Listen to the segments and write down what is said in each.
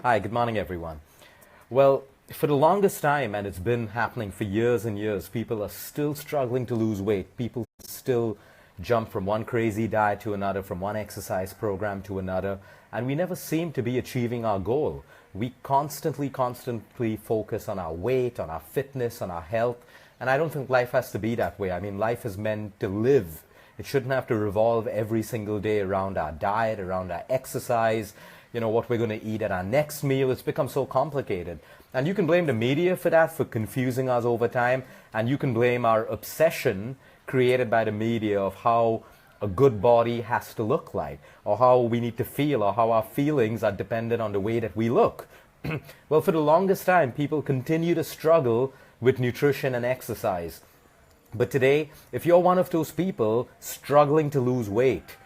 Hi, good morning, everyone. Well, for the longest time, and it's been happening for years and years, people are still struggling to lose weight. People still jump from one crazy diet to another, from one exercise program to another, and we never seem to be achieving our goal. We constantly focus on our weight, on our fitness, on our health, and I don't think life has to be that way. I mean, life is meant to live. It shouldn't have to revolve every single day around our diet, around our exercise, what we're going to eat at our next meal. It's become so complicated. And you can blame the media for that, for confusing us over time. And you can blame our obsession created by the media of how a good body has to look like, or how we need to feel, or how our feelings are dependent on the way that we look. Well, for the longest time, people continue to struggle with nutrition and exercise. But today, if you're one of those people struggling to lose weight,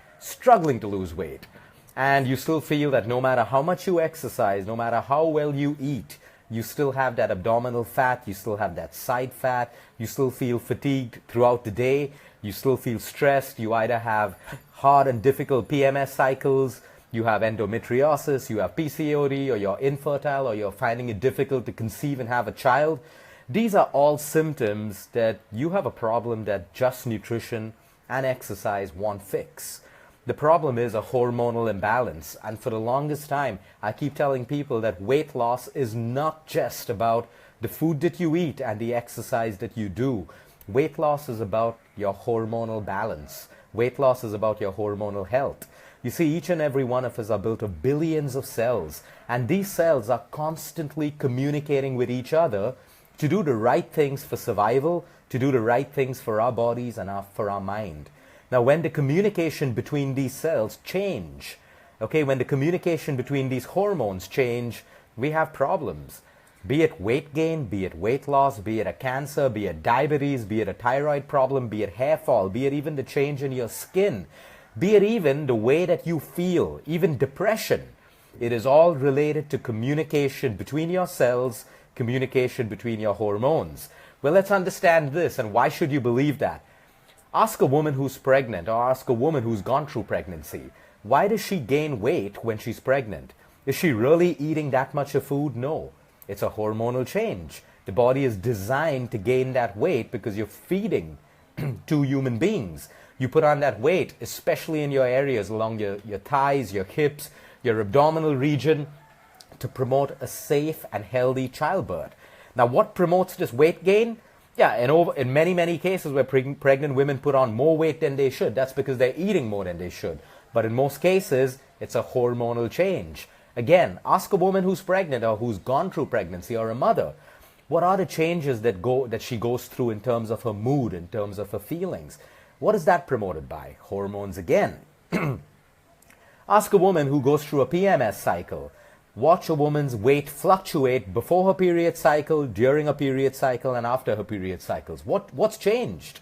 and you still feel that no matter how much you exercise, no matter how well you eat, you still have that abdominal fat, you still have that side fat, you still feel fatigued throughout the day, you still feel stressed, you either have hard and difficult PMS cycles, you have endometriosis, you have PCOD, or you're infertile, or you're finding it difficult to conceive and have a child. These are all symptoms that you have a problem that just nutrition and exercise won't fix. The problem is a hormonal imbalance, and for the longest time I keep telling people that weight loss is not just about the food that you eat and the exercise that you do. Weight loss is about your hormonal balance. Weight loss is about your hormonal health. You see, each and every one of us are built of billions of cells, and these cells are constantly communicating with each other to do the right things for survival, to do the right things for our bodies and for our mind. Now, when the communication between these cells change, when the communication between these hormones change, we have problems. Be it weight gain, be it weight loss, be it a cancer, be it diabetes, be it a thyroid problem, be it hair fall, be it even the change in your skin, be it even the way that you feel, even depression. It is all related to communication between your cells, communication between your hormones. Well, let's understand this, and why should you believe that? Ask a woman who's pregnant, or ask a woman who's gone through pregnancy. Why does she gain weight when she's pregnant? Is she really eating that much of food? No. It's a hormonal change. The body is designed to gain that weight because you're feeding two human beings. You put on that weight, especially in your areas along your thighs, your hips, your abdominal region, to promote a safe and healthy childbirth. Now, what promotes this weight gain? Yeah, in many cases where pregnant women put on more weight than they should, that's because they're eating more than they should. But in most cases, it's a hormonal change. Again, ask a woman who's pregnant or who's gone through pregnancy, or a mother. What are the changes that she goes through in terms of her mood, in terms of her feelings? What is that promoted by? Hormones again. Ask a woman who goes through a PMS cycle. Watch a woman's weight fluctuate before her period cycle, during a period cycle, and after her period cycles. What's changed?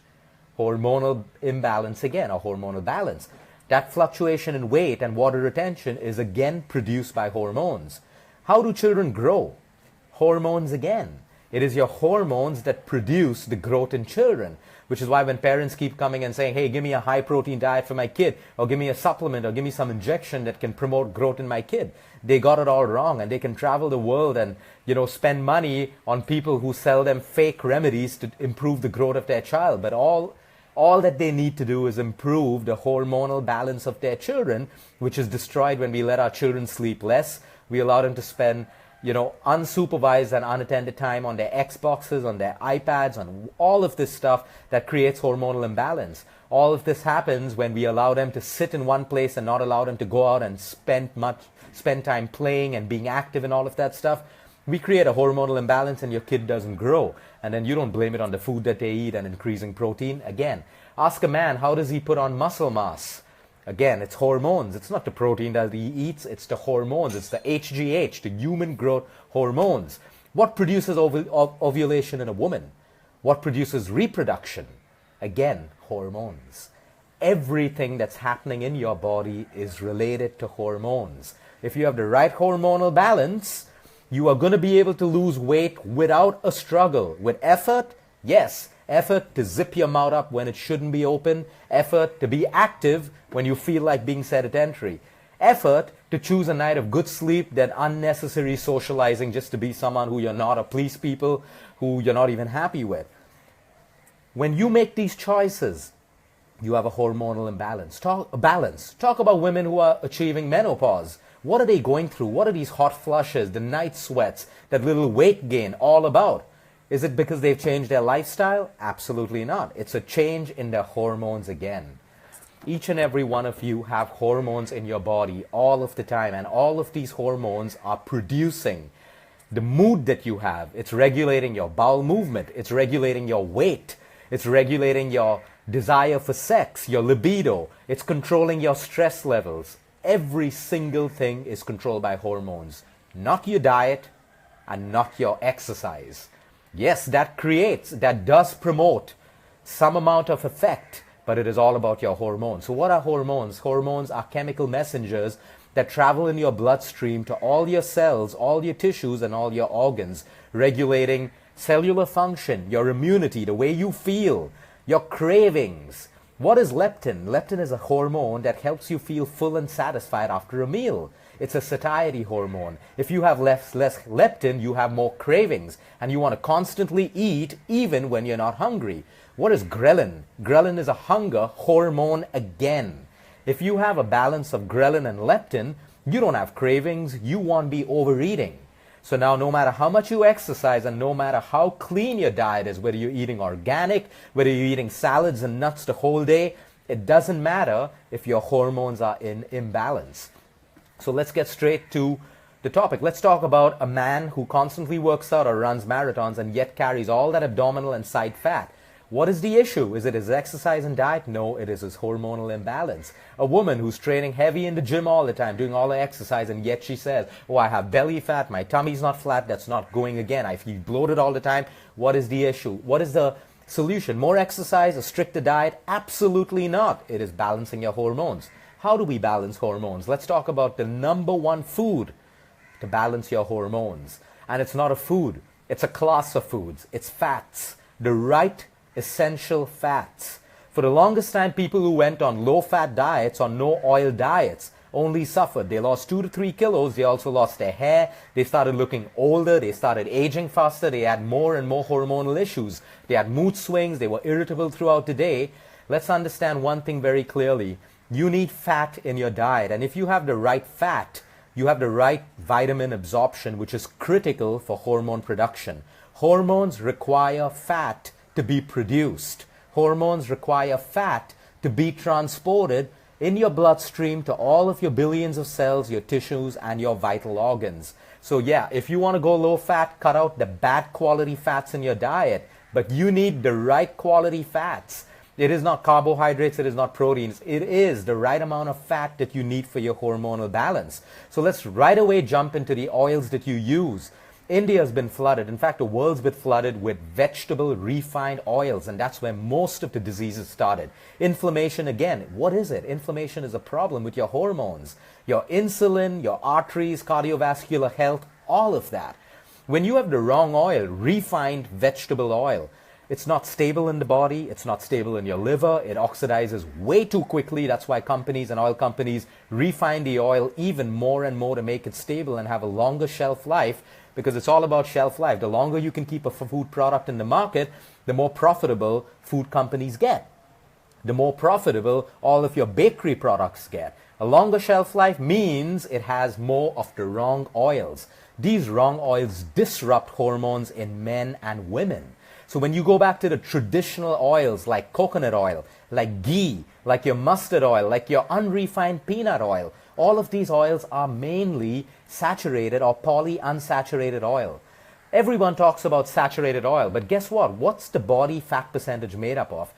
Hormonal imbalance again, or hormonal balance. That fluctuation in weight and water retention is again produced by hormones. How do children grow? Hormones again. It is your hormones that produce the growth in children, which is why when parents keep coming and saying, hey, give me a high protein diet for my kid, or give me a supplement, or give me some injection that can promote growth in my kid, they got it all wrong, and they can travel the world and spend money on people who sell them fake remedies to improve the growth of their child. But all that they need to do is improve the hormonal balance of their children, which is destroyed when we let our children sleep less. We allow them to spend unsupervised and unattended time on their Xboxes, on their iPads, on all of this stuff that creates hormonal imbalance. All of this happens when we allow them to sit in one place and not allow them to go out and spend time playing and being active and all of that stuff. We create a hormonal imbalance and your kid doesn't grow. And then you don't blame it on the food that they eat and increasing protein. Again, ask a man, how does he put on muscle mass? Again, it's hormones. It's not the protein that he eats, it's the hormones. It's the HGH, the human growth hormones. What produces ovulation in a woman? What produces reproduction? Again, hormones. Everything that's happening in your body is related to hormones. If you have the right hormonal balance, you are going to be able to lose weight without a struggle. With effort, yes. Effort to zip your mouth up when it shouldn't be open. Effort to be active when you feel like being sedentary. effort to choose a night of good sleep than unnecessary socializing just to be someone who you're not, or please people who you're not even happy with. When you make these choices, you have a hormonal imbalance. Talk about women who are achieving menopause. What are they going through? What are these hot flushes, the night sweats, that little weight gain all about? Is it because they've changed their lifestyle? Absolutely not. It's a change in their hormones again. Each and every one of you have hormones in your body all of the time, and all of these hormones are producing the mood that you have. It's regulating your bowel movement. It's regulating your weight. It's regulating your desire for sex, your libido. It's controlling your stress levels. Every single thing is controlled by hormones, not your diet and not your exercise. Yes, that does promote some amount of effect, but it is all about your hormones. So what are hormones? Hormones are chemical messengers that travel in your bloodstream to all your cells, all your tissues, and all your organs, regulating cellular function, your immunity, the way you feel, your cravings. What is leptin? Leptin is a hormone that helps you feel full and satisfied after a meal. It's a satiety hormone. If you have less leptin, you have more cravings, and you want to constantly eat even when you're not hungry. What is ghrelin? Ghrelin is a hunger hormone again. If you have a balance of ghrelin and leptin, you don't have cravings, you won't be overeating. So now no matter how much you exercise and no matter how clean your diet is, whether you're eating organic, whether you're eating salads and nuts the whole day, it doesn't matter if your hormones are in imbalance. So let's get straight to the topic. Let's talk about a man who constantly works out or runs marathons and yet carries all that abdominal and side fat. What is the issue? Is it his exercise and diet? No, it is his hormonal imbalance. A woman who's training heavy in the gym all the time, doing all the exercise, and yet she says, oh, I have belly fat, my tummy's not flat, that's not going again, I feel bloated all the time. What is the issue? What is the solution? More exercise, a stricter diet? Absolutely not. It is balancing your hormones. How do we balance hormones? Let's talk about the number one food to balance your hormones. And it's not a food, it's a class of foods. It's fats. The right essential fats. For the longest time, people who went on low-fat diets or no-oil diets only suffered. They lost 2 to 3 kilos. They also lost their hair. They started looking older. They started aging faster. They had more and more hormonal issues. They had mood swings. They were irritable throughout the day. Let's understand one thing very clearly. You need fat in your diet. And if you have the right fat, you have the right vitamin absorption, which is critical for hormone production. Hormones require fat to be produced. Hormones require fat to be transported in your bloodstream to all of your billions of cells, your tissues, and your vital organs. So yeah, if you want to go low fat, cut out the bad quality fats in your diet, but you need the right quality fats. It is not carbohydrates, it is not proteins, it is the right amount of fat that you need for your hormonal balance. So let's right away jump into the oils that you use. India has been flooded. In fact, the world's been flooded with vegetable refined oils, and that's where most of the diseases started. Inflammation, again, what is it? Inflammation is a problem with your hormones, your insulin, your arteries, cardiovascular health, all of that. When you have the wrong oil, refined vegetable oil, it's not stable in the body, it's not stable in your liver, it oxidizes way too quickly. That's why companies and oil companies refine the oil even more and more to make it stable and have a longer shelf life, because it's all about shelf life. The longer you can keep a food product in the market, the more profitable food companies get. The more profitable all of your bakery products get. A longer shelf life means it has more of the wrong oils. These wrong oils disrupt hormones in men and women. So when you go back to the traditional oils like coconut oil, like ghee, like your mustard oil, like your unrefined peanut oil, all of these oils are mainly saturated or polyunsaturated oil. Everyone talks about saturated oil, but guess what? What's the body fat percentage made up of?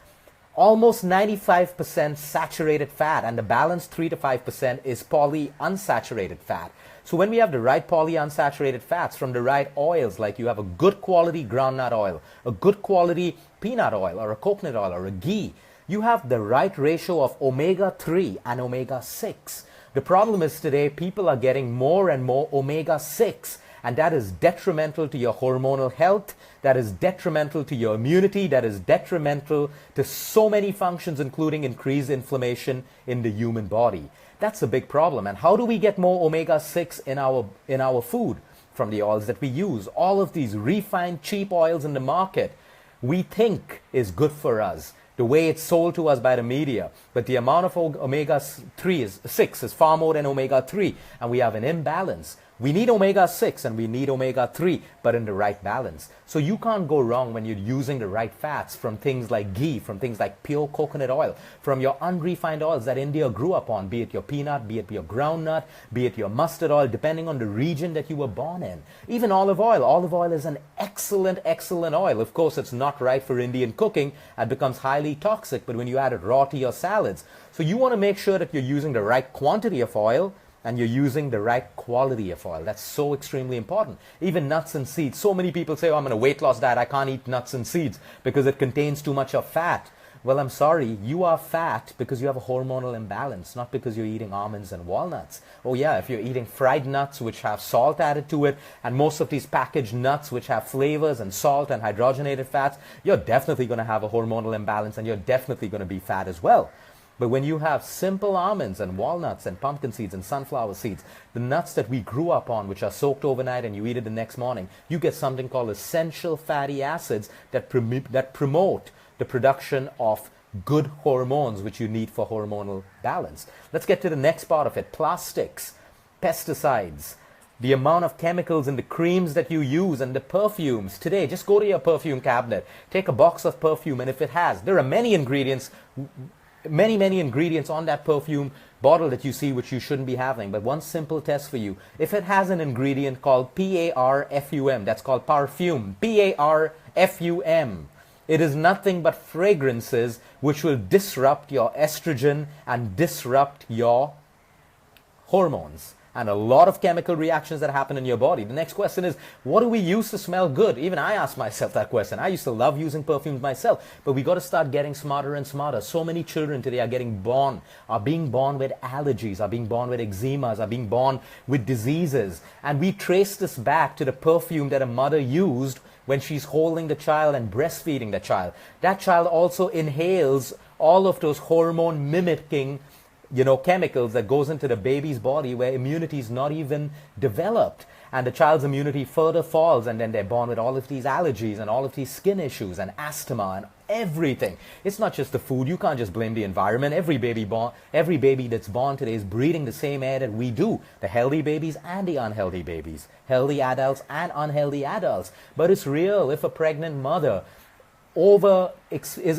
Almost 95% saturated fat, and the balance 3 to 5% is polyunsaturated fat. So when we have the right polyunsaturated fats from the right oils, like you have a good quality groundnut oil, a good quality peanut oil, or a coconut oil, or a ghee, you have the right ratio of omega-3 and omega-6. The problem is today people are getting more and more omega-6, and that is detrimental to your hormonal health, that is detrimental to your immunity, that is detrimental to so many functions, including increased inflammation in the human body. That's a big problem. And how do we get more omega-6 in our food? From the oils that we use. All of these refined cheap oils in the market we think is good for us, the way it's sold to us by the media. But the amount of omega-6 is far more than omega-3, and we have an imbalance. We need omega-6 and we need omega-3, but in the right balance. So you can't go wrong when you're using the right fats from things like ghee, from things like pure coconut oil, from your unrefined oils that India grew up on, be it your peanut, be it your groundnut, be it your mustard oil, depending on the region that you were born in. Even olive oil. Olive oil is an excellent, excellent oil. Of course, it's not right for Indian cooking and becomes highly toxic, but when you add it raw to your salads. So you want to make sure that you're using the right quantity of oil and you're using the right quality of oil. That's so extremely important. Even nuts and seeds. So many people say, oh, I'm on a weight loss diet, I can't eat nuts and seeds because it contains too much of fat. Well, I'm sorry, you are fat because you have a hormonal imbalance, not because you're eating almonds and walnuts. Oh yeah, if you're eating fried nuts which have salt added to it, and most of these packaged nuts which have flavors and salt and hydrogenated fats, you're definitely going to have a hormonal imbalance and you're definitely going to be fat as well. But when you have simple almonds and walnuts and pumpkin seeds and sunflower seeds, the nuts that we grew up on, which are soaked overnight and you eat it the next morning, you get something called essential fatty acids that promote the production of good hormones, which you need for hormonal balance. Let's get to the next part of it. Plastics, pesticides, the amount of chemicals in the creams that you use and the perfumes. Today, just go to your perfume cabinet, take a box of perfume, and if it has, there are many ingredients on that perfume bottle that you see which you shouldn't be having. But one simple test for you. If it has an ingredient called PARFUM, that's called parfum, PARFUM, it is nothing but fragrances which will disrupt your estrogen and disrupt your hormones. And a lot of chemical reactions that happen in your body. The next question is, what do we use to smell good? Even I ask myself that question. I used to love using perfumes myself, but we got to start getting smarter and smarter. So many children today are being born with allergies, are being born with eczemas, are being born with diseases. And we trace this back to the perfume that a mother used when she's holding the child and breastfeeding the child. That child also inhales all of those hormone mimicking chemicals that goes into the baby's body where immunity is not even developed. And the child's immunity further falls, and then they're born with all of these allergies and all of these skin issues and asthma and everything. It's not just the food. You can't just blame the environment. Every baby that's born today is breathing the same air that we do. The healthy babies and the unhealthy babies. Healthy adults and unhealthy adults. But it's real. If a pregnant mother is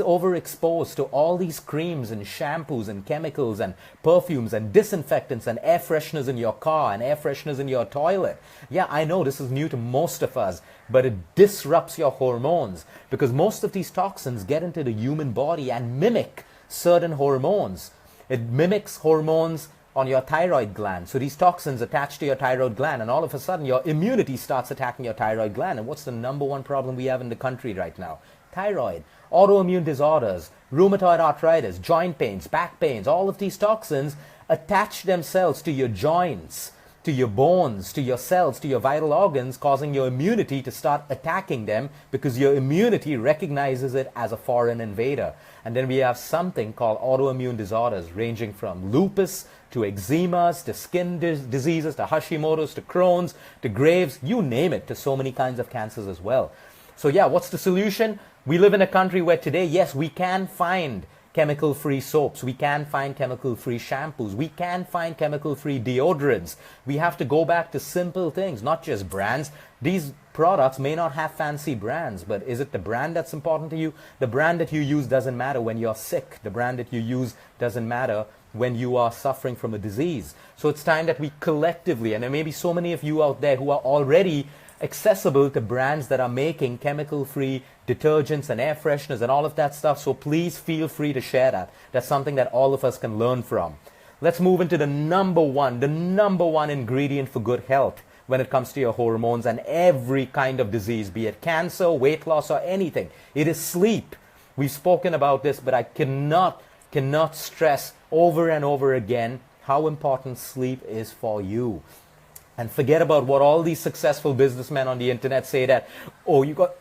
overexposed to all these creams and shampoos and chemicals and perfumes and disinfectants and air fresheners in your car and air fresheners in your toilet. Yeah, I know this is new to most of us, but it disrupts your hormones because most of these toxins get into the human body and mimic certain hormones. It mimics hormones on your thyroid gland. So these toxins attach to your thyroid gland, and all of a sudden your immunity starts attacking your thyroid gland. And what's the number one problem we have in the country right now? Thyroid, autoimmune disorders, rheumatoid arthritis, joint pains, back pains. All of these toxins attach themselves to your joints, to your bones, to your cells, to your vital organs, causing your immunity to start attacking them because your immunity recognizes it as a foreign invader. And then we have something called autoimmune disorders, ranging from lupus to eczemas, to skin diseases, to Hashimoto's, to Crohn's, to Graves', you name it, to so many kinds of cancers as well. So yeah, what's the solution? We live in a country where today, yes, we can find chemical-free soaps. We can find chemical-free shampoos. We can find chemical-free deodorants. We have to go back to simple things, not just brands. These products may not have fancy brands, but is it the brand that's important to you? The brand that you use doesn't matter when you're sick. The brand that you use doesn't matter when you are suffering from a disease. So it's time that we collectively, and there may be so many of you out there who are already accessible to brands that are making chemical-free detergents and air fresheners and all of that stuff, so please feel free to share that. That's something that all of us can learn from. Let's move into the number one ingredient for good health when it comes to your hormones and every kind of disease, be it cancer, weight loss, or anything. It is sleep. We've spoken about this, but I cannot stress over and over again how important sleep is for you. And forget about what all these successful businessmen on the internet say that, oh, you got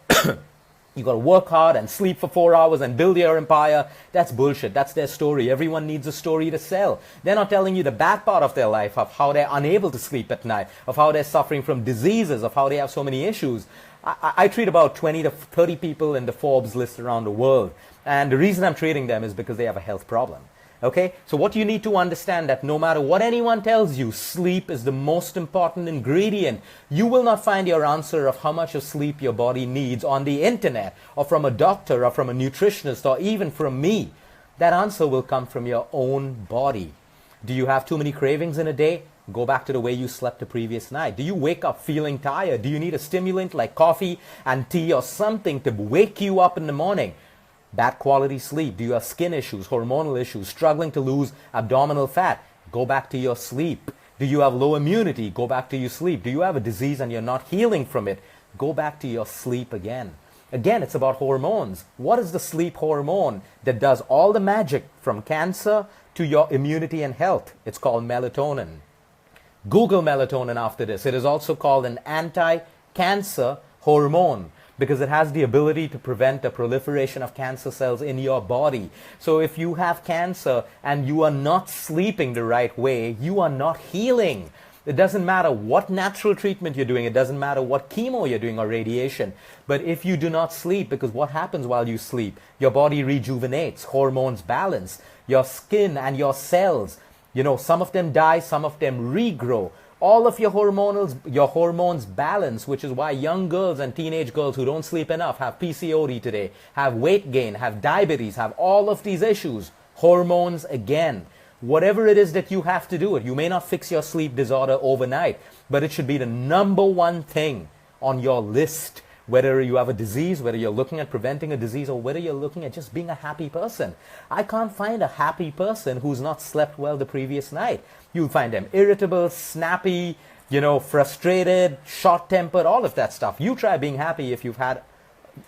You got to work hard and sleep for 4 hours and build your empire. That's bullshit. That's their story. Everyone needs a story to sell. They're not telling you the bad part of their life, of how they're unable to sleep at night, of how they're suffering from diseases, of how they have so many issues. I treat about 20 to 30 people in the Forbes list around the world. And the reason I'm treating them is because they have a health problem. Okay, so what you need to understand that no matter what anyone tells you, sleep is the most important ingredient. You will not find your answer of how much of sleep your body needs on the internet or from a doctor or from a nutritionist or even from me. That answer will come from your own body. Do you have too many cravings in a day? Go back to the way you slept the previous night. Do you wake up feeling tired? Do you need a stimulant like coffee and tea or something to wake you up in the morning? Bad quality sleep. Do you have skin issues, hormonal issues, struggling to lose abdominal fat? Go back to your sleep. Do you have low immunity? Go back to your sleep. Do you have a disease and you're not healing from it? Go back to your sleep again. Again, it's about hormones. What is the sleep hormone that does all the magic from cancer to your immunity and health? It's called melatonin. Google melatonin after this. It is also called an anti-cancer hormone, because it has the ability to prevent the proliferation of cancer cells in your body. So if you have cancer and you are not sleeping the right way, you are not healing. It doesn't matter what natural treatment you're doing. It doesn't matter what chemo you're doing or radiation. But if you do not sleep, because what happens while you sleep? Your body rejuvenates, hormones balance, your skin and your cells, some of them die, some of them regrow. All of your hormones balance, which is why young girls and teenage girls who don't sleep enough have PCOD today, have weight gain, have diabetes, have all of these issues. Hormones again. Whatever it is that you have to do it. You may not fix your sleep disorder overnight, but it should be the number one thing on your list. Whether you have a disease, whether you're looking at preventing a disease, or whether you're looking at just being a happy person. I can't find a happy person who's not slept well the previous night. You'll find them irritable, snappy, frustrated, short-tempered, all of that stuff. You try being happy if you've had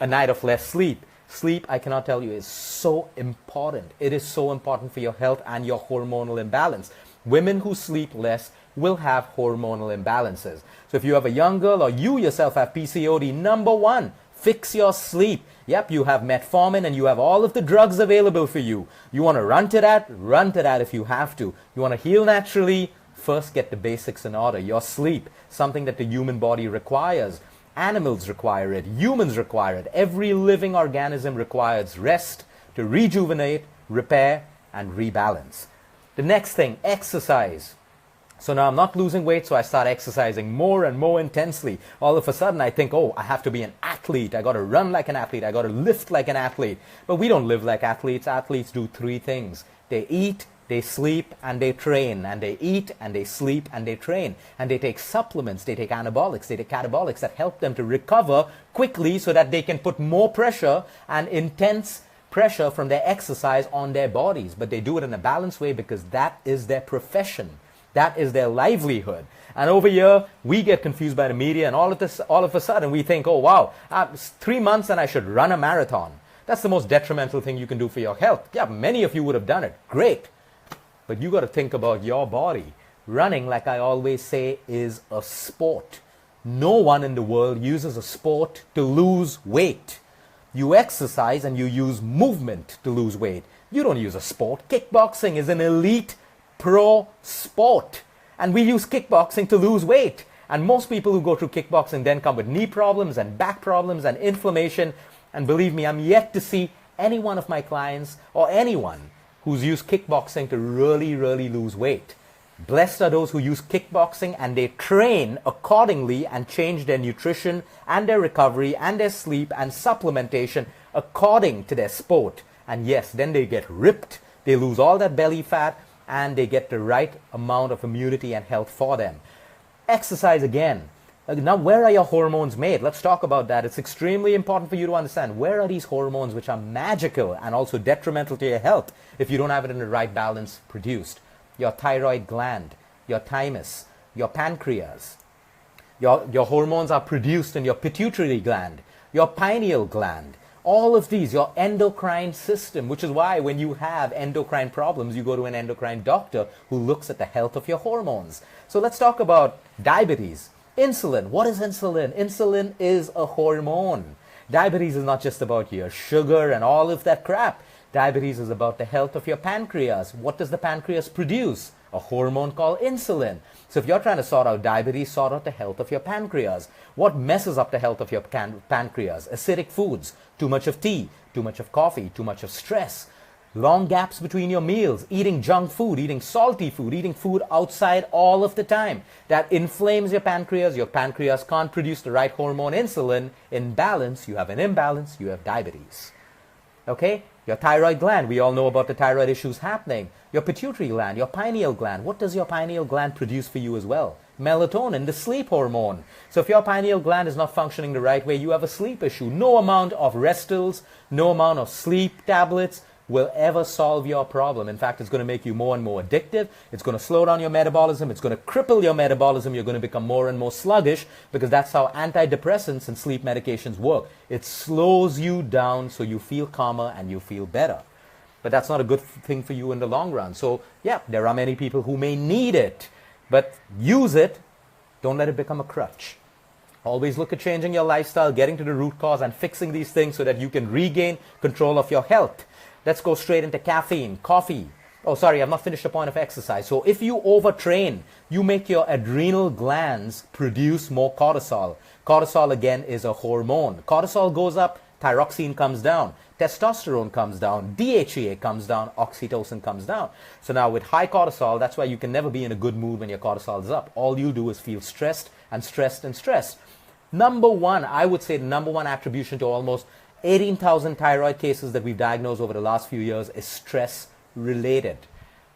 a night of less sleep. Sleep, I cannot tell you, is so important. It is so important for your health and your hormonal imbalance. Women who sleep less will have hormonal imbalances. So if you have a young girl or you yourself have PCOD, number one, fix your sleep. Yep, you have metformin and you have all of the drugs available for you. You want to run to that if you have to. You want to heal naturally, first get the basics in order. Your sleep, something that the human body requires. Animals require it, humans require it. Every living organism requires rest to rejuvenate, repair, and rebalance. The next thing, exercise. So now I'm not losing weight, so I start exercising more and more intensely. All of a sudden I think, I have to be an athlete. I got to run like an athlete. I got to lift like an athlete. But we don't live like athletes. Athletes do three things. They eat, they sleep, and they train. And they eat, and they sleep, and they train. And they take supplements. They take anabolics. They take catabolics that help them to recover quickly so that they can put more pressure and intense pressure from their exercise on their bodies. But they do it in a balanced way because that is their profession. That is their livelihood. And over here, we get confused by the media, and all of a sudden we think, 3 months and I should run a marathon. That's the most detrimental thing you can do for your health. Yeah, many of you would have done it. Great. But you got to think about your body. Running, like I always say, is a sport. No one in the world uses a sport to lose weight. You exercise and you use movement to lose weight. You don't use a sport. Kickboxing is an elite pro sport, and we use kickboxing to lose weight. And most people who go through kickboxing then come with knee problems and back problems and inflammation. And believe me, I'm yet to see any one of my clients or anyone who's used kickboxing to really, really lose weight. Blessed are those who use kickboxing and they train accordingly and change their nutrition and their recovery and their sleep and supplementation according to their sport. And yes, then they get ripped, they lose all that belly fat, and they get the right amount of immunity and health for them. Exercise again. Now, where are your hormones made? Let's talk about that. It's extremely important for you to understand where are these hormones which are magical and also detrimental to your health if you don't have it in the right balance produced. Your thyroid gland, your thymus, your pancreas. Your hormones are produced in your pituitary gland, your pineal gland. All of these, your endocrine system, which is why when you have endocrine problems, you go to an endocrine doctor who looks at the health of your hormones. So let's talk about diabetes. Insulin. What is insulin? Insulin is a hormone. Diabetes is not just about your sugar and all of that crap. Diabetes is about the health of your pancreas. What does the pancreas produce? A hormone called insulin. So if you're trying to sort out diabetes, sort out the health of your pancreas. What messes up the health of your pancreas? Acidic foods, too much of tea, too much of coffee, too much of stress, long gaps between your meals, eating junk food, eating salty food, eating food outside all of the time. That inflames your pancreas. Your pancreas can't produce the right hormone insulin. In balance, you have an imbalance, you have diabetes. Okay? Your thyroid gland, we all know about the thyroid issues happening. Your pituitary gland, your pineal gland, what does your pineal gland produce for you as well? Melatonin, the sleep hormone. So if your pineal gland is not functioning the right way, you have a sleep issue. No amount of Restyl's, no amount of sleep tablets will ever solve your problem. In fact, it's going to make you more and more addictive. It's going to slow down your metabolism. It's going to cripple your metabolism. You're going to become more and more sluggish because that's how antidepressants and sleep medications work. It slows you down so you feel calmer and you feel better. But that's not a good thing for you in the long run. So, yeah, there are many people who may need it, but use it. Don't let it become a crutch. Always look at changing your lifestyle, getting to the root cause and fixing these things so that you can regain control of your health. Let's go straight into caffeine, coffee. Oh, sorry, I've not finished the point of exercise. So if you overtrain, you make your adrenal glands produce more cortisol. Cortisol, again, is a hormone. Cortisol goes up, thyroxine comes down, testosterone comes down, DHEA comes down, oxytocin comes down. So now with high cortisol, that's why you can never be in a good mood when your cortisol is up. All you do is feel stressed and stressed and stressed. Number one, I would say the number one attribution to almost 18,000 thyroid cases that we've diagnosed over the last few years is stress related.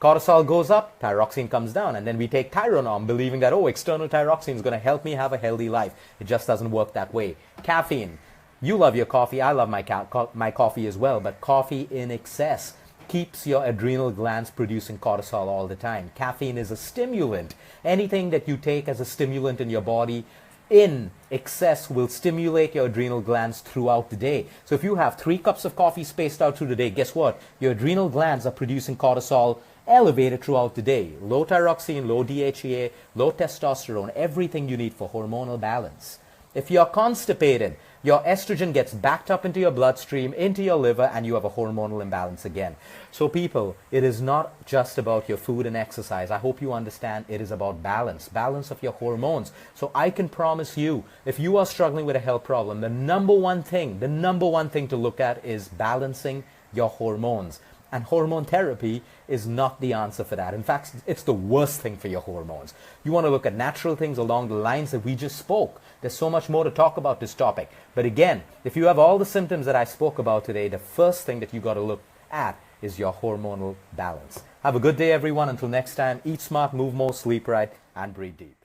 Cortisol goes up, thyroxine comes down, and then we take Tylenol believing that, oh, external thyroxine is going to help me have a healthy life. It just doesn't work that way. Caffeine. You love your coffee. I love my coffee as well, but coffee in excess keeps your adrenal glands producing cortisol all the time. Caffeine is a stimulant. Anything that you take as a stimulant in your body in excess will stimulate your adrenal glands throughout the day. So if you have 3 cups of coffee spaced out through the day, guess what? Your adrenal glands are producing cortisol elevated throughout the day. Low thyroxine, low DHEA, low testosterone, everything you need for hormonal balance. If you're constipated, your estrogen gets backed up into your bloodstream, into your liver, and you have a hormonal imbalance again. So people, it is not just about your food and exercise. I hope you understand it is about balance of your hormones. So I can promise you, if you are struggling with a health problem, the number one thing to look at is balancing your hormones. And hormone therapy is not the answer for that. In fact, it's the worst thing for your hormones. You want to look at natural things along the lines that we just spoke. There's so much more to talk about this topic. But again, if you have all the symptoms that I spoke about today, the first thing that you got to look at is your hormonal balance. Have a good day, everyone. Until next time, eat smart, move more, sleep right, and breathe deep.